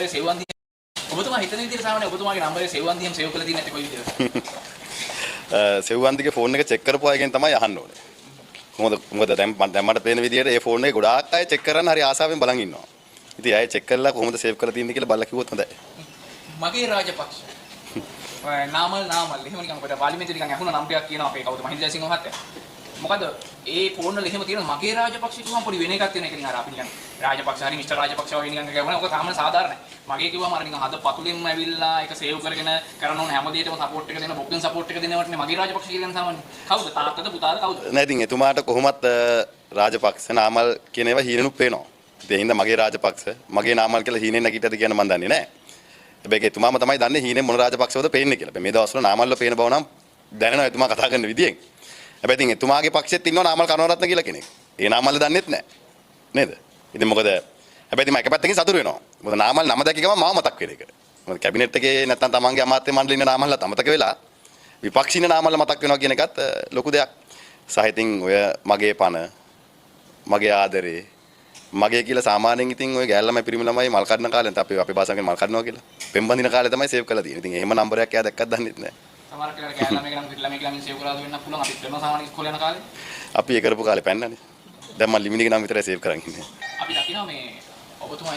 නම්බරේ save වන්දිය. ඔබතුමා හිතන විදිහට සාමාන්‍ය ඔබතුමාගේ නම්බරේ සේව් වන්දියම සේව් කරලා තියෙන්නේ නැති කොයි විදිහටද? සේව් වන්දිගේ ෆෝන් එක චෙක් කරපු අයගෙන් තමයි අහන්න ඕනේ. මොකද දැන් මට පේන විදිහට ඒ ෆෝන් එක ගොඩාක් අය චෙක් කරන්න හරි ආසාවෙන් බලන් ඉන්නවා. ඉතින් අය චෙක් කරලා කොහොමද සේව් කරලා තියෙන්නේ කියලා බලලා කිව්වොත් හොඳයි. මගේ රාජපක්ෂ. නාමල් එහෙම නිකන් අපිට පාර්ලිමේන්තුවේ නිකන් අහුන නම් ටිකක් කියනවා අපේ කවුද මහින්ද ජයසිංහ මහත්තයා. මොකද ඒ ෆෝන් වල එහෙම තියෙන මගේ රාජපක්ෂ කිව්වම පොඩි වෙන එකක් තියෙන එක නිකන් අර අපි නිකන් රාජපක්ෂ හරි මිස්ටර් රාජපක්ෂ වගේ නිකන් කියවන ඔක සාමාන්‍ය සාධාරණයි. මගේ කිව්වම අර නිකන් හද පතුලෙන්ම ඇවිල්ලා ඒක සේව් කරගෙන කරන ඕන හැම දෙයකම සපෝට් එක දෙන බොක්කෙන් සපෝට් එක දෙනවට නේ මගේ රාජපක්ෂ කියන්නේ සාමාන්‍ය. කවුද තාත්තද පුතාද කවුද? නෑ ඉතින් එතුමාට කොහොමත් රාජපක්ෂ නාමල් කියන ඒවා හීනෙනුත් පේනවා. ඒ හින්දා මගේ රාජපක්ෂ මගේ නාමල් කියලා හීනෙන් නැගිටද කියන මන් දන්නේ නෑ. හැබැයි එතුමාම තමයි දන්නේ හීනෙන් මොන රාජපක්ෂවද පේන්නේ කියලා. මේ දවස්වල නාමල්ව පේන බව නම් දැනෙනවා එතුමා කතා කරන විදියෙන්. හැබැයි ඉතින් එතුමාගේ පක්ෂෙත් ඉන්නවා නාමල් කනවරත්න කියලා කෙනෙක්. ඒ නාමල්ල දන්නෙත් නෑ. නේද? ඉතින් මොකද හැබැයි ඉතින් මම එක පැත්තකින් සතුටු වෙනවා. මොකද නාමල් නම දැක්ක ගමන් මාව මතක් වෙන එක. මොකද කැබිනට් එකේ නැත්තම් තමන්ගේ අමාත්‍ය මණ්ඩලේ ඉන්න නාමල්ලත් අමතක වෙලා විපක්ෂීන නාමල්ල මතක් වෙනවා කියන එකත් ලොකු දෙයක්. සහ ඉතින් ඔය මගේ පණ මගේ ආදරේ මගේ කියලා සාමාන්‍යයෙන් ඉතින් ඔය ගෑල් ළමයි පිරිමි ළමයි මල් කඩන කාලේ අපි අපේ භාෂාවෙන් මල් කඩනවා කියලා. පෙම් බඳින කාලේ තමයි සේව් කරලා තියෙන්නේ. ඉතින් එහෙම නම්බරයක් එයා දැක්කත් දන්නෙත් නෑ. සමහර කෙනෙක් ගෑල් ළමයි නම් ළමයි ළමයි සේව් කරලා දෙන්න පුළුවන් අපිත් කරනවා සාමාන්‍ය ඉස්කෝලේ යන කාලේ. අපි ඒ කරපු කාලේ පැන්නනේ. දැන් මම ලිමිනිගේ නම් විතරයි සේව් කරන් ඉන්නේ. අපි දකිනවා මේ ඔබතුමා